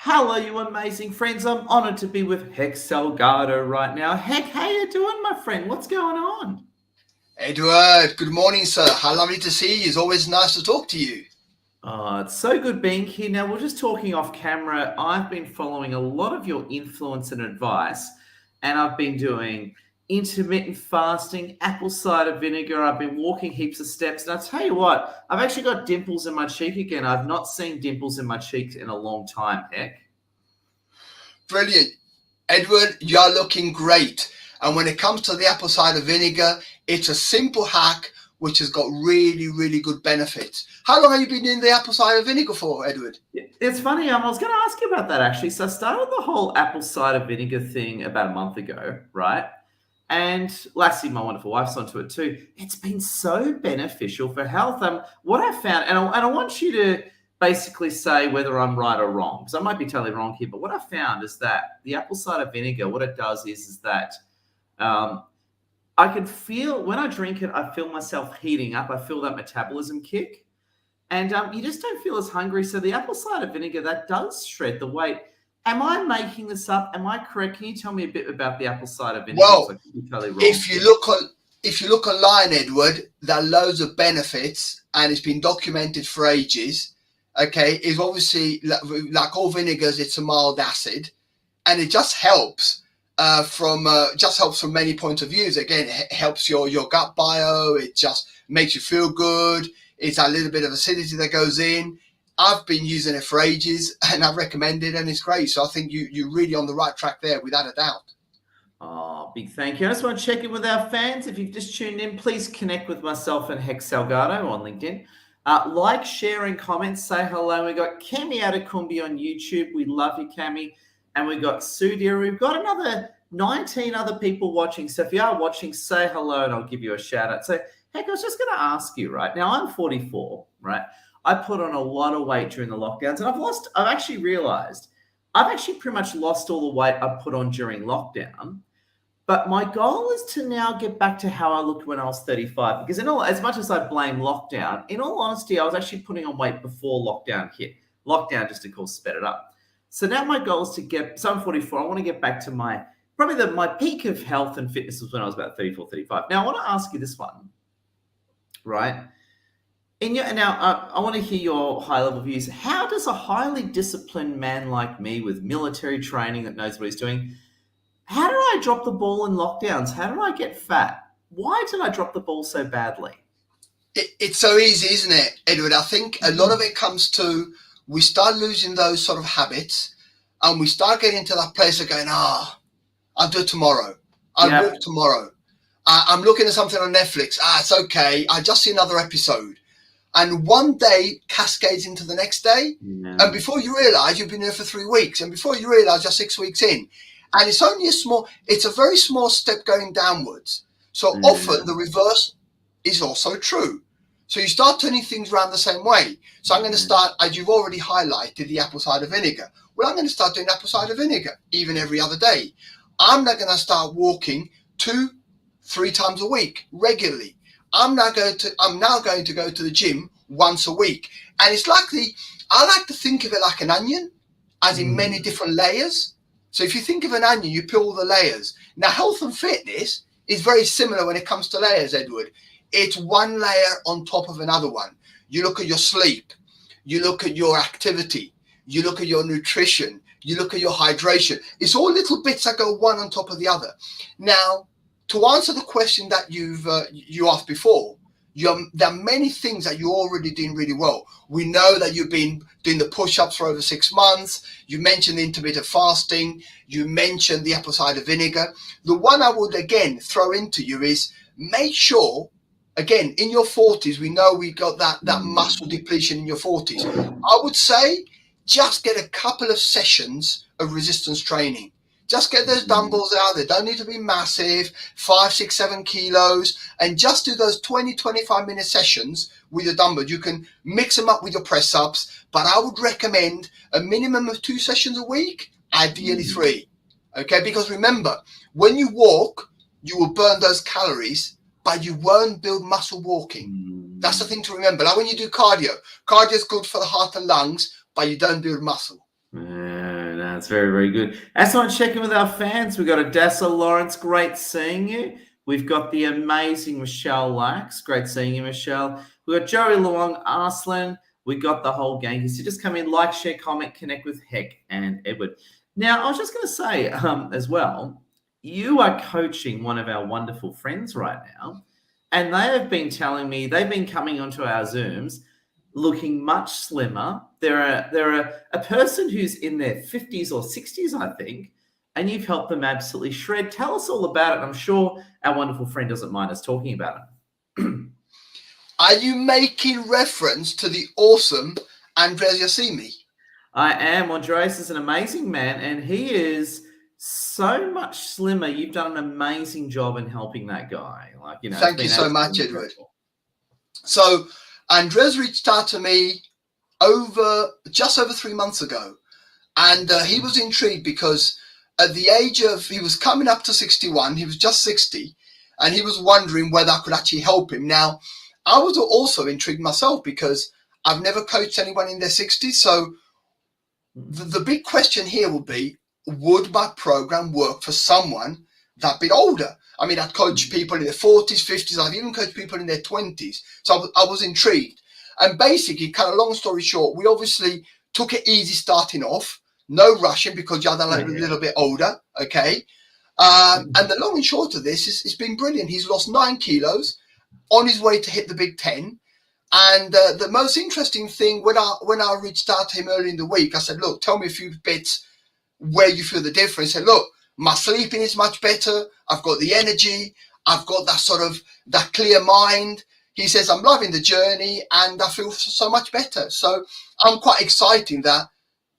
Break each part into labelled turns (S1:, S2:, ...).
S1: Hello, you amazing friends. I'm honored to be with Hec Salgado right now. Heck, how you doing, my friend? What's going on?
S2: Edward, good morning, sir. How lovely to see you. It's always nice to talk to you.
S1: Oh, it's so good being here. Now, we're just talking off camera. I've been following a lot of your influence and advice, and I've been doing intermittent fasting, apple cider vinegar. I've been walking heaps of steps. And I'll tell you what, I've actually got dimples in my cheek again. I've not seen dimples in my cheeks in a long time, Heck.
S2: Brilliant. Edward, you are looking great. And when it comes to the apple cider vinegar, it's a simple hack which has got really, really good benefits. How long have you been doing the apple cider vinegar for, Edward?
S1: It's funny. I was going to ask you about that actually. So I started the whole apple cider vinegar thing about a month ago, right? And Lassie, my wonderful wife's onto it too. It's been so beneficial for health. What I found, and I want you to basically say whether I'm right or wrong, because I might be totally wrong here. But what I found is that the apple cider vinegar, what it does is that um, I can feel when I drink it, I feel myself heating up. I feel that metabolism kick. And you just don't feel as hungry. So the apple cider vinegar, that does shred the weight. Am I making this up? Am I correct? Can you tell me a bit about the apple cider vinegar?
S2: Well,
S1: I could be totally wrong.
S2: if you look online, Edward, there are loads of benefits, and it's been documented for ages. Okay, it's obviously like all vinegars, it's a mild acid, and it just helps from many points of views. Again, it helps your gut bio. It just makes you feel good. It's a little bit of acidity that goes in. I've been using it for ages, and I recommend it, and it's great. So I think you're really on the right track there, without a doubt.
S1: Oh, big thank you. I just want to check in with our fans. If you've just tuned in, please connect with myself and Hec Salgado on LinkedIn. Like, share, and comment. Say hello. We got Cami Adekumbi on YouTube. We love you, Cami. And we got Sudhir. We've got another 19 other people watching. So if you are watching, say hello, and I'll give you a shout out. So, Heck, I was just going to ask you, right? Now, I'm 44, right? I put on a lot of weight during the lockdowns, and I've actually realized I've actually pretty much lost all the weight I put on during lockdown. But my goal is to now get back to how I looked when I was 35. Because as much as I blame lockdown, in all honesty, I was actually putting on weight before lockdown hit. Lockdown just, of course, sped it up. So now my goal is so I'm 44. I want to get back to my peak of health and fitness was when I was about 34, 35. Now, I want to ask you this one, right? I want to hear your high-level views. How does a highly disciplined man like me with military training that knows what he's doing, how did I drop the ball in lockdowns? How did I get fat? Why did I drop the ball so badly?
S2: It's so easy, isn't it, Edward? I think a lot of it comes to we start losing those sort of habits, and we start getting to that place of going, I'll do it tomorrow. I'll walk tomorrow. I'm looking at something on Netflix. It's okay. I just see another episode. And one day cascades into the next day.
S1: Yeah.
S2: And before you realize, you've been there for 3 weeks. And before you realize, you're 6 weeks in. And it's only it's a very small step going downwards. So often the reverse is also true. So you start turning things around the same way. So I'm going to start, as you've already highlighted, the apple cider vinegar. Well, I'm going to start doing apple cider vinegar even every other day. I'm not going to start walking 2-3 times a week regularly. I'm now going to go to the gym once a week. And I like to think of it like an onion, as in many different layers. So if you think of an onion, you peel the layers. Now, health and fitness is very similar when it comes to layers, Edward. It's one layer on top of another one. You look at your sleep, you look at your activity, you look at your nutrition, you look at your hydration. It's all little bits that go one on top of the other. Now, to answer the question that you asked before, there are many things that you're already doing really well. We know that you've been doing the push-ups for over 6 months. You mentioned the intermittent fasting. You mentioned the apple cider vinegar. The one I would, again, throw into you is make sure, again, in your 40s, we know we got that muscle depletion in your 40s. I would say just get a couple of sessions of resistance training. Just get those dumbbells out. They don't need to be massive, 5, 6, 7 kilos, and just do those 20, 25-minute sessions with your dumbbells. You can mix them up with your press-ups, but I would recommend a minimum of 2 sessions a week, ideally 3. Okay, because remember, when you walk, you will burn those calories, but you won't build muscle walking. That's the thing to remember. Like when you do cardio is good for the heart and lungs, but you don't build muscle.
S1: That's very, very good. As I'm checking with our fans, we've got Adessa Lawrence. Great seeing you. We've got the amazing Michelle Lax. Great seeing you, Michelle. We've got Joey Luong Arslan. We got the whole gang. So just come in, like, share, comment, connect with Hec and Edward. Now, I was just going to say as well, you are coaching one of our wonderful friends right now, and they have been telling me they've been coming onto our Zooms looking much slimmer. They're a person who's in their 50s or 60s, I think, and you've helped them absolutely shred. Tell us all about it. I'm sure our wonderful friend doesn't mind us talking about it.
S2: Are you making reference to the awesome Andres Yassimi?
S1: I am. Andres is an amazing man, and he is so much slimmer. You've done an amazing job in helping that guy.
S2: Thank you so much, Edward. So Andres reached out to me just over 3 months ago, and he was intrigued because at the age of, he was coming up to 61, he was just 60, and he was wondering whether I could actually help him. Now, I was also intrigued myself because I've never coached anyone in their 60s. So the big question here will be, would my program work for someone that bit older? I mean, I'd coach people in their 40s, 50s. I've even coached people in their 20s. So I was intrigued. And basically, kind of long story short, we obviously took it easy starting off. No rushing because you're a little bit older, okay? And the long and short of this is it's been brilliant. He's lost 9 kilos on his way to hit the Big Ten. And the most interesting thing, when I reached out to him early in the week, I said, look, tell me a few bits where you feel the difference. He said, look, my sleeping is much better. I've got the energy. I've got that clear mind. He says, I'm loving the journey and I feel so much better. So I'm quite excited that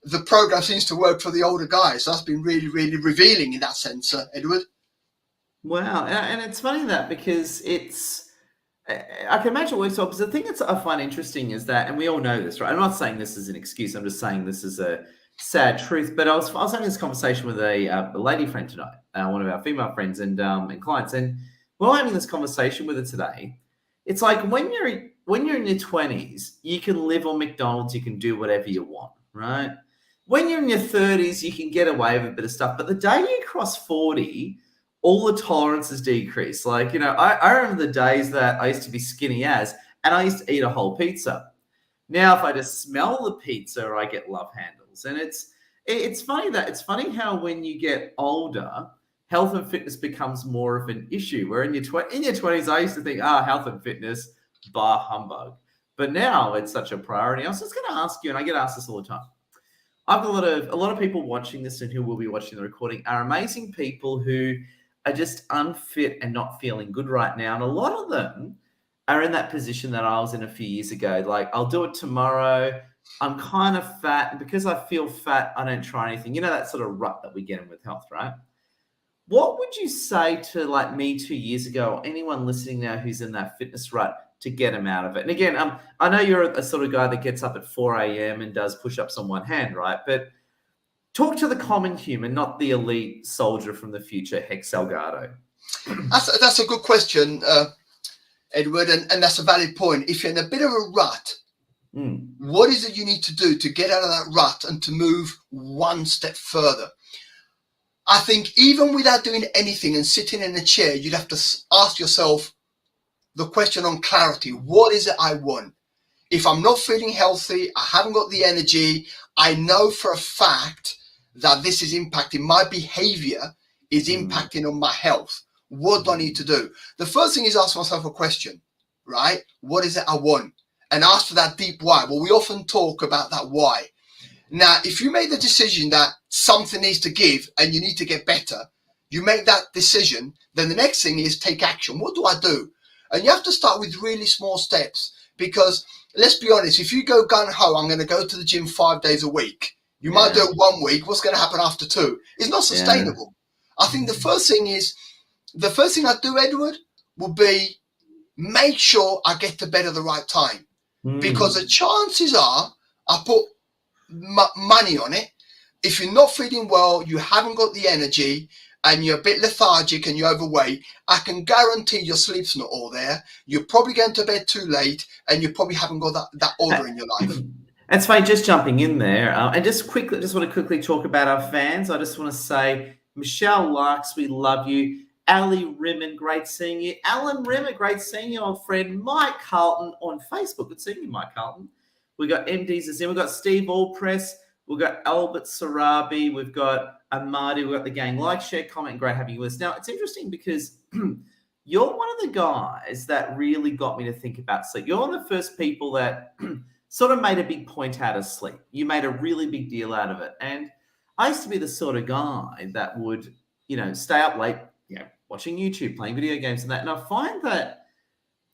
S2: the program seems to work for the older guys. So that's been really, really revealing in that sense, Edward.
S1: Wow. And it's funny that because I can imagine it works well, because the thing that I find interesting is that, and we all know this, right? I'm not saying this is an excuse. I'm just saying this is a sad truth. But I was having this conversation with a lady friend tonight, one of our female friends and clients, and we're having this conversation with her today. It's like when you're in your 20s, you can live on McDonald's, you can do whatever you want, right? When you're in your 30s, you can get away with a bit of stuff. But the day you cross 40, all the tolerances decrease. I remember the days that I used to be skinny as, and I used to eat a whole pizza. Now, if I just smell the pizza, I get love handles. And it's funny how when you get older, health and fitness becomes more of an issue. Where in your 20s, I used to think, health and fitness, bah humbug. But now it's such a priority. I was just going to ask you, and I get asked this all the time. I've got a lot of people watching this and who will be watching the recording are amazing people who are just unfit and not feeling good right now. And a lot of them are in that position that I was in a few years ago. Like, I'll do it tomorrow. I'm kind of fat. And because I feel fat, I don't try anything. You know, that sort of rut that we get in with health, right? What would you say to like me 2 years ago, or anyone listening now who's in that fitness rut, to get them out of it? And again, I know you're a sort of guy that gets up at 4 a.m. and does push-ups on one hand, right? But talk to the common human, not the elite soldier from the future, Hec Salgado.
S2: That's a good question, Edward, and that's a valid point. If you're in a bit of a rut, what is it you need to do to get out of that rut and to move one step further? I think even without doing anything and sitting in a chair, you'd have to ask yourself the question on clarity. What is it I want? If I'm not feeling healthy, I haven't got the energy, I know for a fact that this is impacting my behavior, is impacting on my health. What do I need to do? The first thing is ask myself a question, right? What is it I want? And ask for that deep why. Well, we often talk about that why. Now, if you make the decision that something needs to give and you need to get better, you make that decision, then the next thing is take action. What do I do? And you have to start with really small steps, because let's be honest, if you go gung-ho, I'm going to go to the gym 5 days a week, you might do it 1 week. What's going to happen after 2? It's not sustainable. I think the first thing I do, Edward, will be make sure I get to bed at the right time. Because the chances are, I put money on it, if you're not feeling well, you haven't got the energy, and you're a bit lethargic and you're overweight, I can guarantee your sleep's not all there. You're probably going to bed too late, and you probably haven't got that order in your life.
S1: That's fine. Just jumping in there, and just want to quickly talk about our fans. I just want to say, Michelle Larks, we love you. Ali Rimmen, great seeing you. Alan Rimmer, great seeing you, old friend. Mike Carlton on Facebook, good seeing you, Mike Carlton. We got MDs as in. We've got Steve Allpress. We've got Albert Sarabi. We've got Amadi. We've got the gang. Like, share, comment. Great having you with us. Now, it's interesting because you're one of the guys that really got me to think about sleep. You're one of the first people that sort of made a big point out of sleep. You made a really big deal out of it. And I used to be the sort of guy that would, stay up late, watching YouTube, playing video games and that. And I find that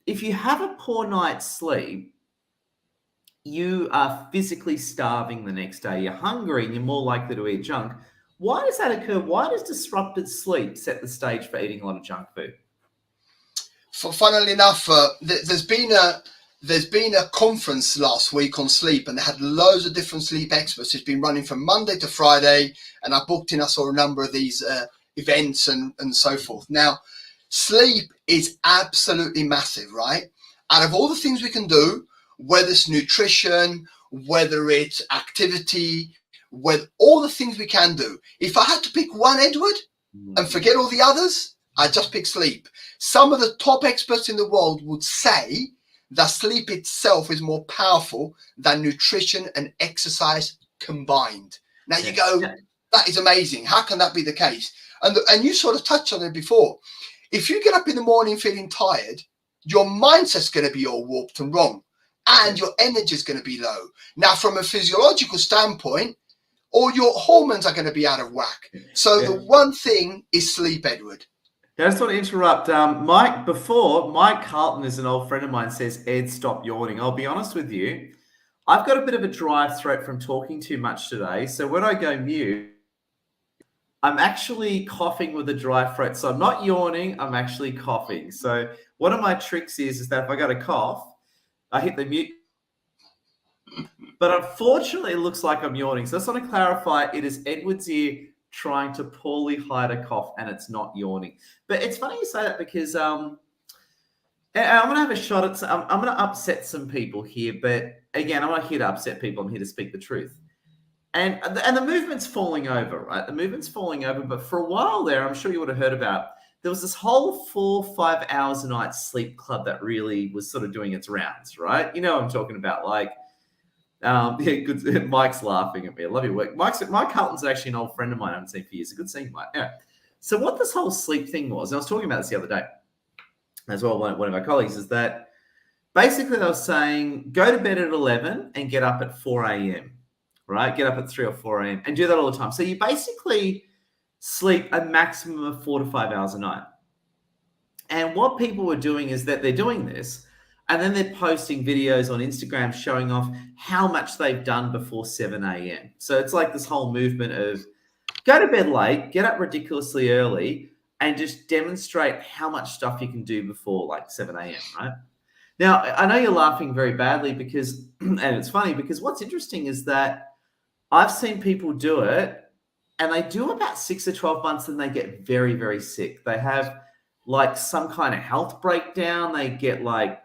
S1: if you have a poor night's sleep, you are physically starving the next day. You're hungry and you're more likely to eat junk. Why does that occur? Why does disrupted sleep set the stage for eating a lot of junk food?
S2: Funnily enough, there's been a conference last week on sleep, and they had loads of different sleep experts. It's been running from Monday to Friday, and I saw a number of these events and so forth. Now, sleep is absolutely massive, right? Out of all the things we can do, whether it's nutrition, whether it's activity, with all the things we can do, if I had to pick one, Edward, and forget all the others, I'd just pick sleep. Some of the top experts in the world would say that sleep itself is more powerful than nutrition and exercise combined. Now you go, that is amazing. How can that be the case? And you sort of touched on it before. If you get up in the morning feeling tired, your mindset's going to be all warped and wrong, and your energy is going to be low. Now, from a physiological standpoint, all your hormones are going to be out of whack. So the one thing is sleep, Edward.
S1: I just want to interrupt. Mike Carlton is an old friend of mine, says, Ed, stop yawning. I'll be honest with you. I've got a bit of a dry throat from talking too much today. So when I go mute, I'm actually coughing with a dry throat. So I'm not yawning, I'm actually coughing. So one of my tricks is that if I got a cough, I hit the mute. But unfortunately, it looks like I'm yawning. So I just want to clarify, it is Edward's ear trying to poorly hide a cough, and it's not yawning. But it's funny you say that because I'm going to have a shot at I'm going to upset some people here. But again, I'm not here to upset people. I'm here to speak the truth. And the movement's falling over, right? The movement's falling over. But for a while there, I'm sure you would have heard about, there was this whole 4-5 hours a night sleep club that really was sort of doing its rounds, right? You know what I'm talking about, like, good. Mike's laughing at me. I love your work. Mike Carlton's actually an old friend of mine. I haven't seen for years. Good seeing you, Mike. Yeah. So what this whole sleep thing was, and I was talking about this the other day as well, one of my colleagues, is that basically they were saying, go to bed at 11 and get up at 4 a.m., right? Get up at 3 or 4 a.m. and do that all the time. So you basically sleep a maximum of 4 to 5 hours a night. And what people were doing is that they're doing this, and then they're posting videos on Instagram showing off how much they've done before 7 a.m. So it's like this whole movement of go to bed late, get up ridiculously early, and just demonstrate how much stuff you can do before like 7 a.m., right? Now, I know you're laughing very badly because, and it's funny because what's interesting is that I've seen people do it and they do about 6 to 12 months and they get very, very sick. They have like some kind of health breakdown. They get like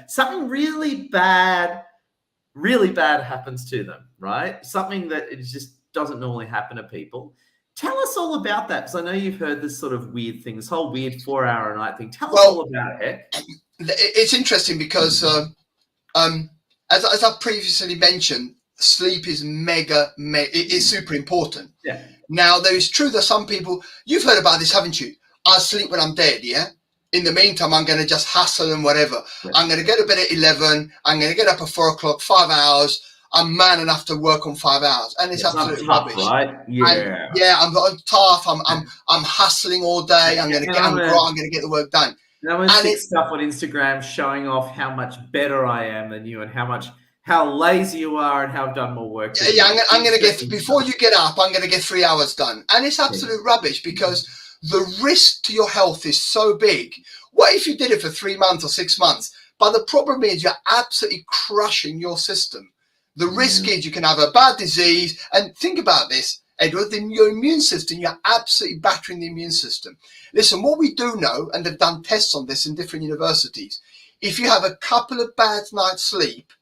S1: something really bad happens to them, right? Something that it just doesn't normally happen to people. Tell us all about that, because I know you've heard this sort of weird thing, this whole weird 4 hour a night thing. Tell us all about it, Hec.
S2: It's interesting because, as I previously mentioned, sleep is it is super important.
S1: Yeah.
S2: Now, there is true that some people, you've heard about this, haven't you? I sleep when I'm dead, yeah? In the meantime, I'm going to just hustle and whatever. Right. I'm going to go to bed at 11. I'm going to get up at 4 o'clock, 5 hours. I'm man enough to work on 5 hours. And it's absolutely rubbish.
S1: Right? Yeah.
S2: And, I'm tough. I'm hustling all day. I'm going to get the work done.
S1: And I'm going to stick stuff on Instagram showing off how much better I am than you and how lazy you are and how I've done more work.
S2: I'm going to get, before you get up, I'm going to get 3 hours done. And it's absolute rubbish because the risk to your health is so big. What if you did it for 3 months or 6 months? But the problem is you're absolutely crushing your system. The risk is you can have a bad disease. And think about this, Edward, in your immune system, you're absolutely battering the immune system. Listen, what we do know, and they've done tests on this in different universities, if you have a couple of bad nights sleep,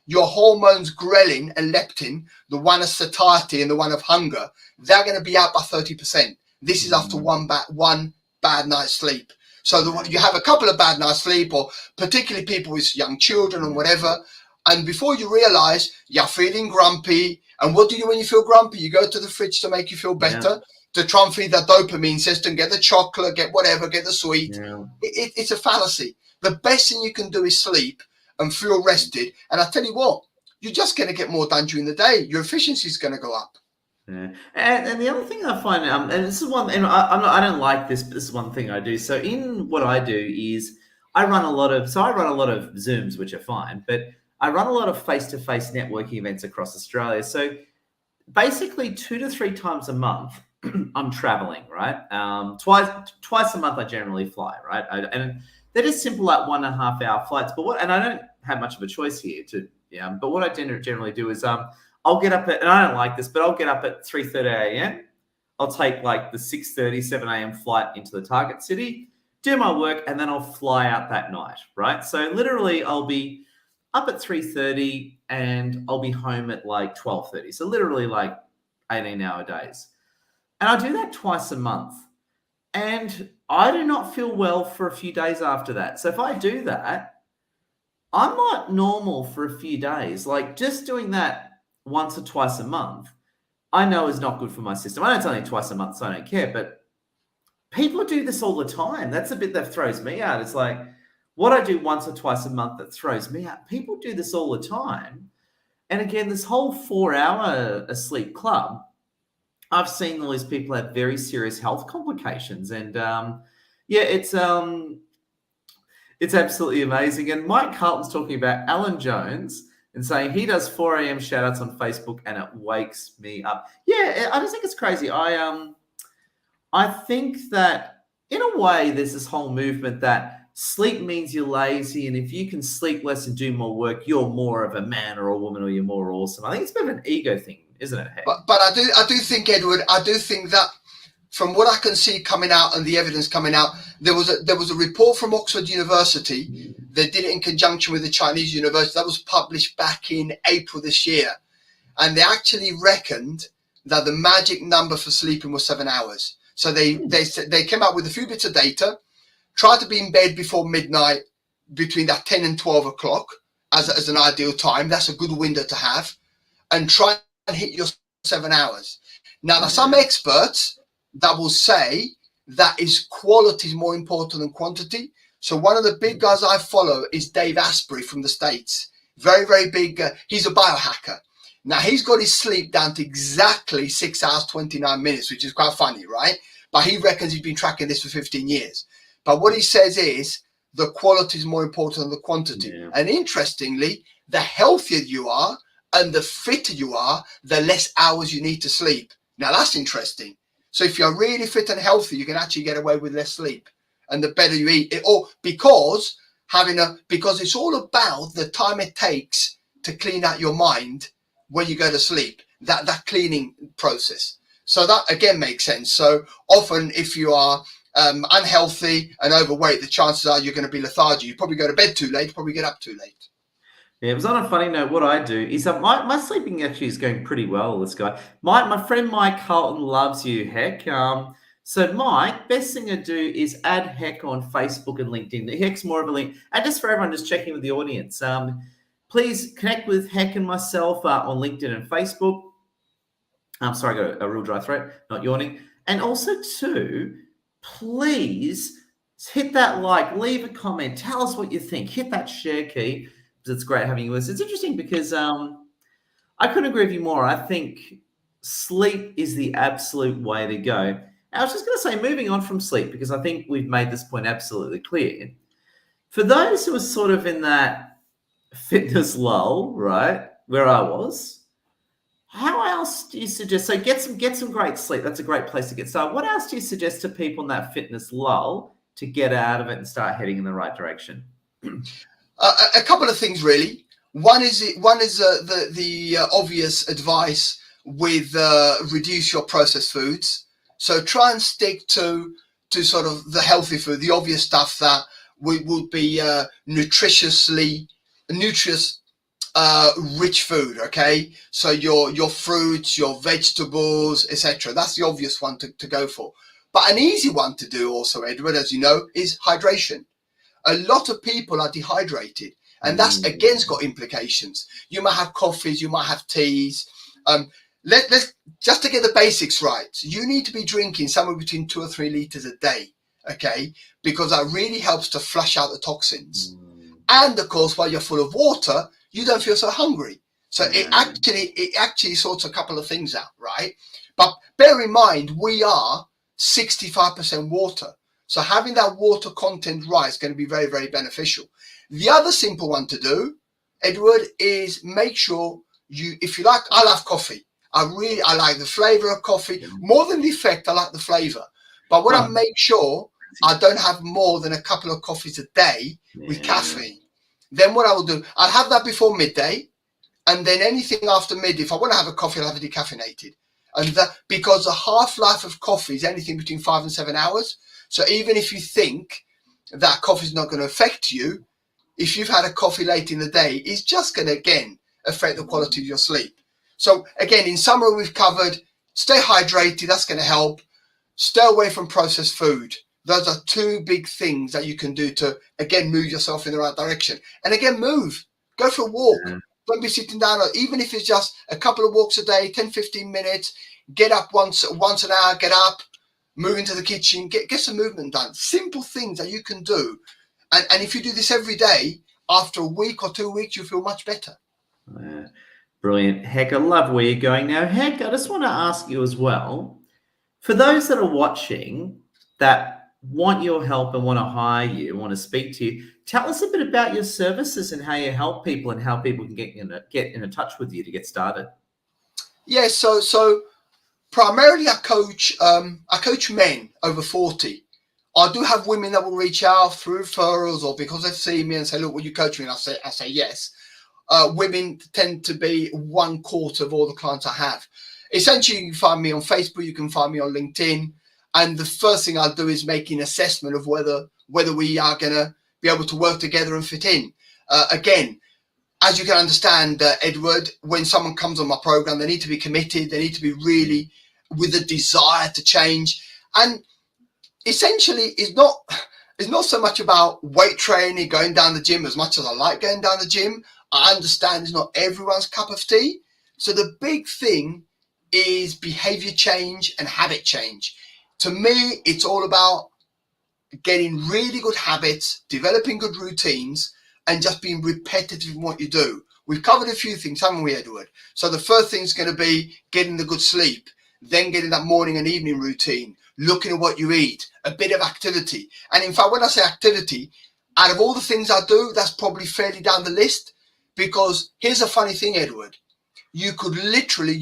S2: your hormones ghrelin and leptin, the one of satiety and the one of hunger, they're going to be out by 30%. This is after one bad night's sleep. So you have a couple of bad nights sleep, or particularly people with young children and whatever, and before you realize you're feeling grumpy. And what do you do when you feel grumpy? You go to the fridge to make you feel better, to try and feed that dopamine system, get the chocolate, get whatever, get the sweet. It's a fallacy. The best thing you can do is sleep and feel rested. And I tell you what, you're just going to get more done during the day. Your efficiency is going to go up.
S1: Yeah. And the other thing I find, and this is one, and I don't like this, but this is one thing I do. So in what I do is I run a lot of Zooms, which are fine, but I run a lot of face-to-face networking events across Australia. So basically 2 to 3 times a month, I'm traveling, right? Twice a month I generally fly, right? And they're just simple, like 1.5 hour flights. And I don't have much of a choice here but what I generally do is I'll get up and I don't like this, but I'll get up at 3:30 a.m. I'll take like the 6:30, 7 a.m. flight into the target city, do my work, and then I'll fly out that night, right? So literally I'll be up at 3:30 and I'll be home at like 12:30. So literally like 18-hour days. And I do that twice a month. And I do not feel well for a few days after that. So if I do that, I'm not normal for a few days. Like just doing that once or twice a month, I know is not good for my system. I know it's only twice a month, so I don't care. But people do this all the time. That's the bit that throws me out. It's like what I do once or twice a month that throws me out. People do this all the time. And again, this whole 4-hour sleep club, I've seen all these people have very serious health complications. And it's absolutely amazing. And Mike Carlton's talking about Alan Jones and saying he does 4 a.m. shout-outs on Facebook and it wakes me up. Yeah, I just think it's crazy. I think that in a way there's this whole movement that sleep means you're lazy, and if you can sleep less and do more work, you're more of a man or a woman, or you're more awesome. I think it's a bit of an ego thing, isn't it? Hec?
S2: But I do think, Edward, I do think that from what I can see coming out and the evidence coming out, there was a report from Oxford University. They did it in conjunction with the Chinese university. That was published back in April this year. And they actually reckoned that the magic number for sleeping was 7 hours. So they came out with a few bits of data, tried to be in bed before midnight, between that 10 and 12 o'clock as an ideal time. That's a good window to have. And try and hit your 7 hours. Now, there's some experts that will say that quality is more important than quantity. So one of the big guys I follow is Dave Asprey from the States. Very, very big. He's a biohacker. Now, he's got his sleep down to exactly 6 hours, 29 minutes, which is quite funny, right? But he reckons he's been tracking this for 15 years. But what he says is the quality is more important than the quantity. Yeah. And interestingly, the healthier you are and the fitter you are, the less hours you need to sleep. Now, that's interesting. So if you're really fit and healthy, you can actually get away with less sleep, and the better you eat. Because it's all about the time it takes to clean out your mind when you go to sleep. That cleaning process. So that again makes sense. So often, if you are unhealthy and overweight, the chances are you're going to be lethargic. You probably go to bed too late. Probably get up too late.
S1: Yeah, it was on a funny note. What I do is my sleeping actually is going pretty well. This guy, my friend Mike Carlton loves you, Hec. So Mike, best thing to do is add Hec on Facebook and LinkedIn. Hec's more of a link. And just for everyone, just checking with the audience, please connect with Hec and myself on LinkedIn and Facebook. I'm sorry, I got a real dry throat, not yawning. And also too, please hit that like, leave a comment, tell us what you think, hit that share key. It's great having you with us. It's interesting because I couldn't agree with you more. I think sleep is the absolute way to go. I was just going to say, moving on from sleep, because I think we've made this point absolutely clear. For those who are sort of in that fitness lull, right, where I was, how else do you suggest? So get some great sleep. That's a great place to get started. What else do you suggest to people in that fitness lull to get out of it and start heading in the right direction?
S2: A couple of things, really. One is the obvious advice with reduce your processed foods. So try and stick to sort of the healthy food, the obvious stuff that would be nutritious rich food. Okay, so your fruits, your vegetables, etc. That's the obvious one to go for. But an easy one to do also, Edward, as you know, is hydration. A lot of people are dehydrated, and that's again's got implications. You might have coffees, you might have teas. Let's just to get the basics right. You need to be drinking somewhere between 2 or 3 liters a day, okay? Because that really helps to flush out the toxins. And of course, while you're full of water, you don't feel so hungry. So it actually sorts a couple of things out, right? But bear in mind, we are 65% water. So having that water content right is going to be very, very beneficial. The other simple one to do, Edward, is make sure if you like, I love coffee. I like the flavor of coffee. More than the effect, I like the flavor. But what I make sure I don't have more than a couple of coffees a day with caffeine. Then what I will do, I'll have that before midday. And then anything after midday, if I want to have a coffee, I'll have it decaffeinated. And that, because the half-life of coffee is anything between 5 and 7 hours. So even if you think that coffee is not going to affect you, if you've had a coffee late in the day, it's just going to, again, affect the quality of your sleep. So again, in summary, we've covered stay hydrated. That's going to help. Stay away from processed food. Those are 2 big things that you can do to, again, move yourself in the right direction. And again, move. Go for a walk. Don't be sitting down. Even if it's just a couple of walks a day, 10, 15 minutes, get up once an hour, get up, move into the kitchen, get some movement done. Simple things that you can do. And if you do this every day, after a week or 2 weeks, you'll feel much better.
S1: Brilliant. Hec, I love where you're going now. Hec, I just want to ask you as well, for those that are watching that want your help and want to hire you, want to speak to you, tell us a bit about your services and how you help people and how people can get in touch with you to get started.
S2: Yeah, so primarily I coach men over 40. I do have women that will reach out through referrals or because they see me and say, look, will you coach me? And I say yes. Women tend to be 1/4 of all the clients I have. Essentially, you can find me on Facebook, you can find me on LinkedIn. And the first thing I'll do is make an assessment of whether we are going to be able to work together and fit in. Again, as you can understand, Edward, when someone comes on my program, they need to be committed. They need to be really with a desire to change. And essentially, it's not so much about weight training, going down the gym. As much as I like going down the gym, I understand it's not everyone's cup of tea. So the big thing is behavior change and habit change. To me, it's all about getting really good habits, developing good routines, and just being repetitive in what you do. We've covered a few things, haven't we, Edward? So the first thing is going to be getting the good sleep, then getting that morning and evening routine, looking at what you eat, a bit of activity. And in fact, when I say activity, out of all the things I do, that's probably fairly down the list, because here's a funny thing, Edward. You could literally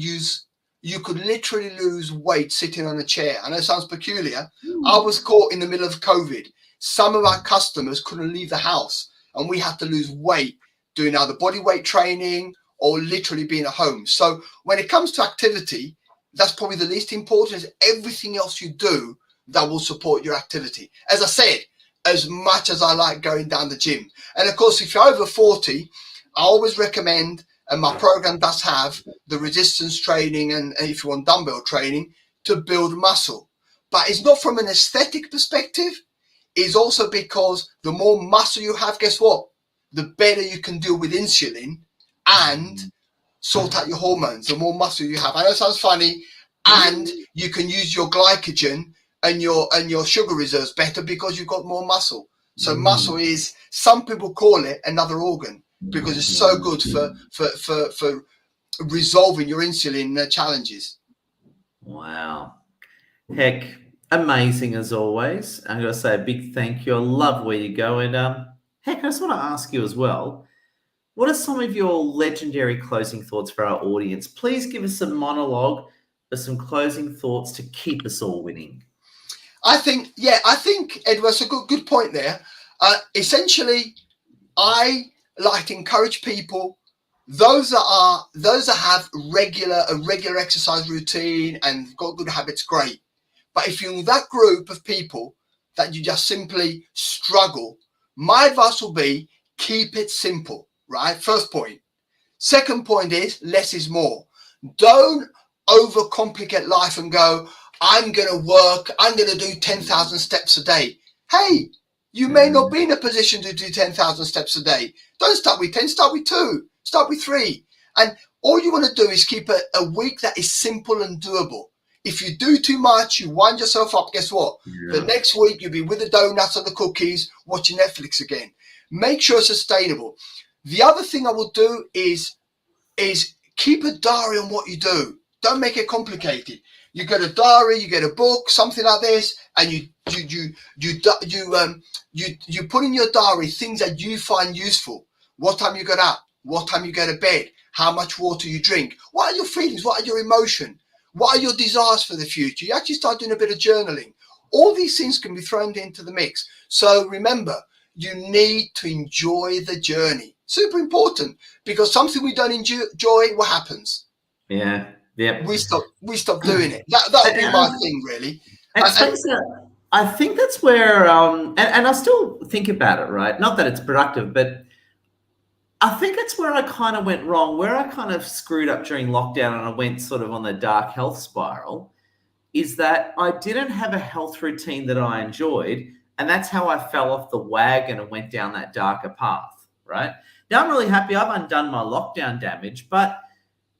S2: lose weight sitting on a chair. I know it sounds peculiar. I was caught in the middle of COVID. Some of our customers couldn't leave the house, and we had to lose weight doing either body weight training or literally being at home. So when it comes to activity, that's probably the least important. Is everything else you do that will support your activity. As I said, as much as I like going down the gym. And of course, if you're over 40, I always recommend, and my program does have the resistance training and if you want dumbbell training to build muscle. But it's not from an aesthetic perspective. It's also because the more muscle you have, guess what? The better you can deal with insulin and sort out your hormones. The more muscle you have. I know it sounds funny. And you can use your glycogen and your sugar reserves better because you've got more muscle. So muscle is, some people call it another organ, because it's so good for resolving your insulin challenges.
S1: Wow. Hec, amazing as always. I'm going to say a big thank you. I love where you go. And Hec, I just want to ask you as well, what are some of your legendary closing thoughts for our audience? Please give us a monologue of some closing thoughts to keep us all winning.
S2: I think, Edward, it's a good point there. Essentially, I like to encourage people, those that have a regular exercise routine and got good habits, great. But if you're in that group of people that you just simply struggle, my advice will be keep it simple, right? First point. Second point is less is more. Don't overcomplicate life and go, I'm going to work, I'm going to do 10,000 steps a day. Hey, you may not be in a position to do 10,000 steps a day. Don't start with 10, start with 2, start with 3. And all you want to do is keep a week that is simple and doable. If you do too much, you wind yourself up, guess what? The next week you'll be with the donuts and the cookies, watching Netflix again. Make sure it's sustainable. The other thing I will do is keep a diary on what you do. Don't make it complicated. You get a diary, you get a book, something like this, and you put in your diary things that you find useful. What time you get up, what time you go to bed, how much water you drink, what are your feelings, what are your emotions, what are your desires for the future. You actually start doing a bit of journaling. All these things can be thrown into the mix. So remember, you need to enjoy the journey. Super important, because something we don't enjoy, what happens?
S1: Yeah.
S2: We stop doing it. That would be my thing, really.
S1: I think that's where, and I still think about it, right? Not that it's productive, but I think that's where I kind of went wrong, where I kind of screwed up during lockdown and I went sort of on the dark health spiral, is that I didn't have a health routine that I enjoyed. And that's how I fell off the wagon and went down that darker path, right? Now I'm really happy I've undone my lockdown damage, but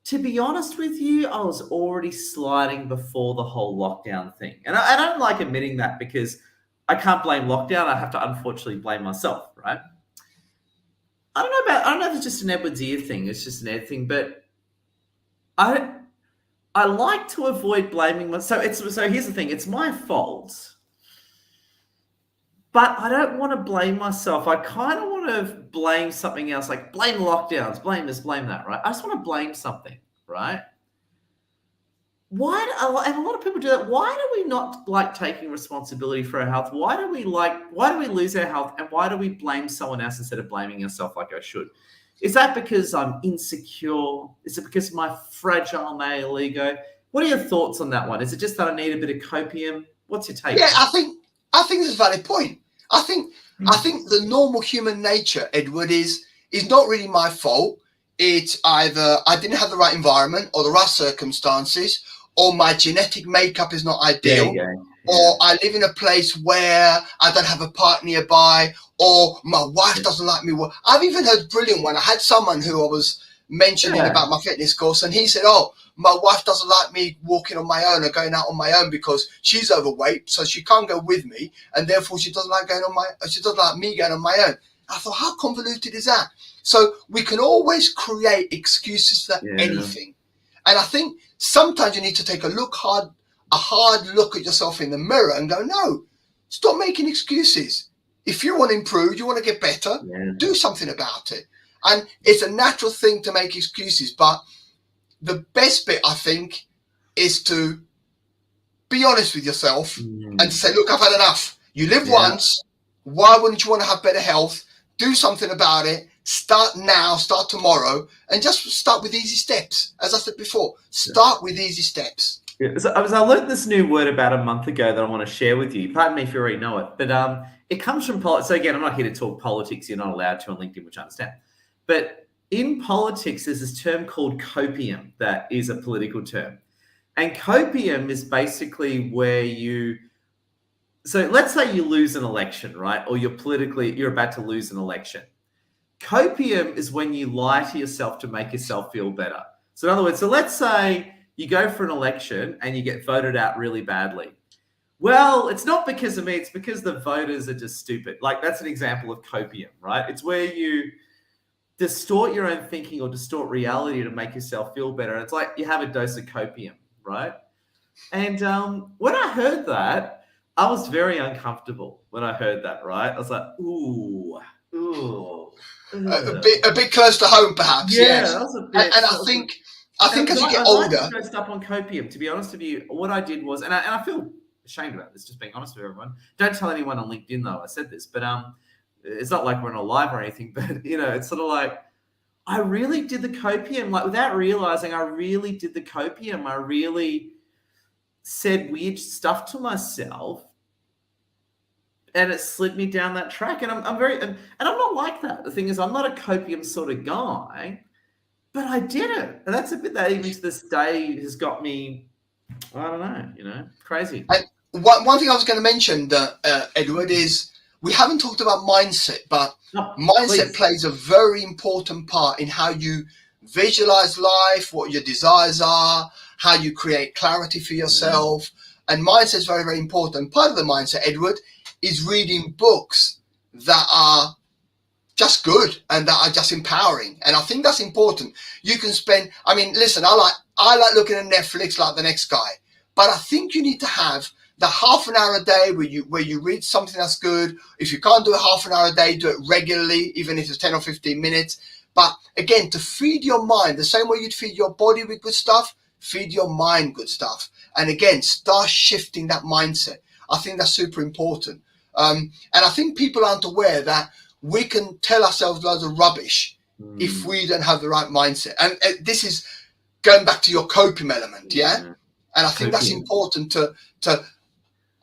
S1: to be honest with you, I was already sliding before the whole lockdown thing. And I don't like admitting that because I can't blame lockdown. I have to unfortunately blame myself, right? I don't know if it's just an Edward's ear thing. It's just an Ed thing, but I like to avoid blaming myself. So here's the thing. It's my fault. But I don't want to blame myself. I kind of want to blame something else, like blame lockdowns, blame this, blame that, right? I just want to blame something, right? And a lot of people do that. Why do we not like taking responsibility for our health? Why do we lose our health? And why do we blame someone else instead of blaming ourselves like I should? Is that because I'm insecure? Is it because of my fragile male ego? What are your thoughts on that one? Is it just that I need a bit of copium? What's your take?
S2: Yeah, I think it's a valid point. I think the normal human nature, Edward, is not really my fault. It's either I didn't have the right environment or the right circumstances, or my genetic makeup is not ideal, or I live in a place where I don't have a partner nearby, or my wife doesn't like me. Well, I've even heard a brilliant one. I had someone who I was mentioning about my fitness course, and he said, "Oh, my wife doesn't like me walking on my own or going out on my own because she's overweight, so she can't go with me, and therefore she doesn't like me going on my own." I thought, how convoluted is that? So we can always create excuses for anything, and I think sometimes you need to take a hard look at yourself in the mirror and go, no, stop making excuses. If you want to improve, you want to get better, do something about it. And it's a natural thing to make excuses, but the best bit, I think, is to be honest with yourself and to say, look, I've had enough. You live once. Why wouldn't you want to have better health? Do something about it. Start now, start tomorrow, and just start with easy steps. As I said before, start with easy steps.
S1: Yeah. So I learned this new word about a month ago that I want to share with you. Pardon me if you already know it, but it comes from politics. So again, I'm not here to talk politics. You're not allowed to on LinkedIn, which I understand. But in politics, there's this term called copium that is a political term. And copium is basically where so let's say you lose an election, right? Or you're about to lose an election. Copium is when you lie to yourself to make yourself feel better. So in other words, let's say you go for an election and you get voted out really badly. Well, it's not because of me. It's because the voters are just stupid. Like that's an example of copium, right? It's where you distort your own thinking or distort reality to make yourself feel better. It's like you have a dose of copium, right? And when I heard that, I was very uncomfortable when I heard that, right? I was like, ooh.
S2: A bit close to home, perhaps. Yes.
S1: That was a bit.
S2: And I think as you get older,
S1: I dosed up on copium. To be honest with you, what I did was, and I feel ashamed about this, just being honest with everyone. Don't tell anyone on LinkedIn though I said this, but it's not like we're on a live or anything. But it's sort of like I really did the copium, like without realizing, I really did the copium. I really said weird stuff to myself. And it slid me down that track. And I'm not like that. The thing is, I'm not a copium sort of guy, but I did it. And that's a bit that even to this day has got me, I don't know, crazy.
S2: And one thing I was going to mention, Edward, is we haven't talked about mindset, but mindset plays a very important part in how you visualize life, what your desires are, how you create clarity for yourself. And mindset is very, very important. Part of the mindset, Edward, is reading books that are just good and that are just empowering. And I think that's important. You can spend, I mean, listen, I like looking at Netflix like the next guy, but I think you need to have the half an hour a day where you read something that's good. If you can't do it half an hour a day, do it regularly, even if it's 10 or 15 minutes. But again, to feed your mind, the same way you'd feed your body with good stuff, feed your mind good stuff. And again, start shifting that mindset. I think that's super important. And I think people aren't aware that we can tell ourselves loads of rubbish if we don't have the right mindset. And this is going back to your coping element, yeah? And I think that's important to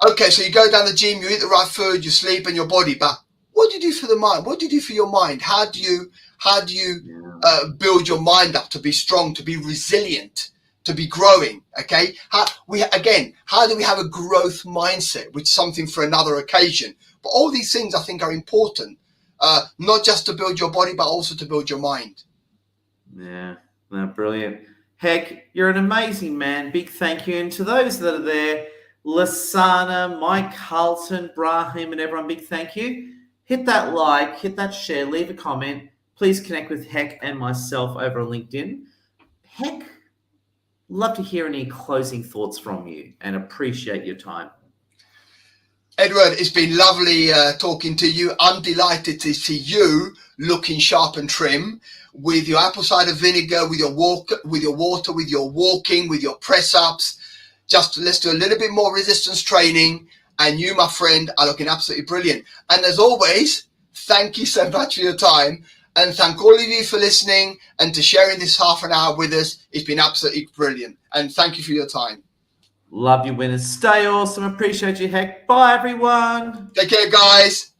S2: okay, so you go down the gym, you eat the right food, you sleep and your body, but what do you do for the mind? What do you do for your mind? How do you build your mind up to be strong, to be resilient, to be growing? Okay, how do we have a growth mindset, which is something for another occasion? But all these things I think are important, not just to build your body, but also to build your mind.
S1: Yeah, no, brilliant. Hec, you're an amazing man. Big thank you. And to those that are there, Lasana, Mike Carlton, Brahim, and everyone, big thank you. Hit that like, hit that share, leave a comment. Please connect with Hec and myself over on LinkedIn. Hec, love to hear any closing thoughts from you and appreciate your time.
S2: Edward, it's been lovely talking to you. I'm delighted to see you looking sharp and trim with your apple cider vinegar, with your water, with your walking, with your press-ups. Just let's do a little bit more resistance training. And you, my friend, are looking absolutely brilliant. And as always, thank you so much for your time. And thank all of you for listening and to sharing this half an hour with us. It's been absolutely brilliant. And thank you for your time.
S1: Love you, winners. Stay awesome. Appreciate you, Hec. Bye, everyone.
S2: Take care, guys.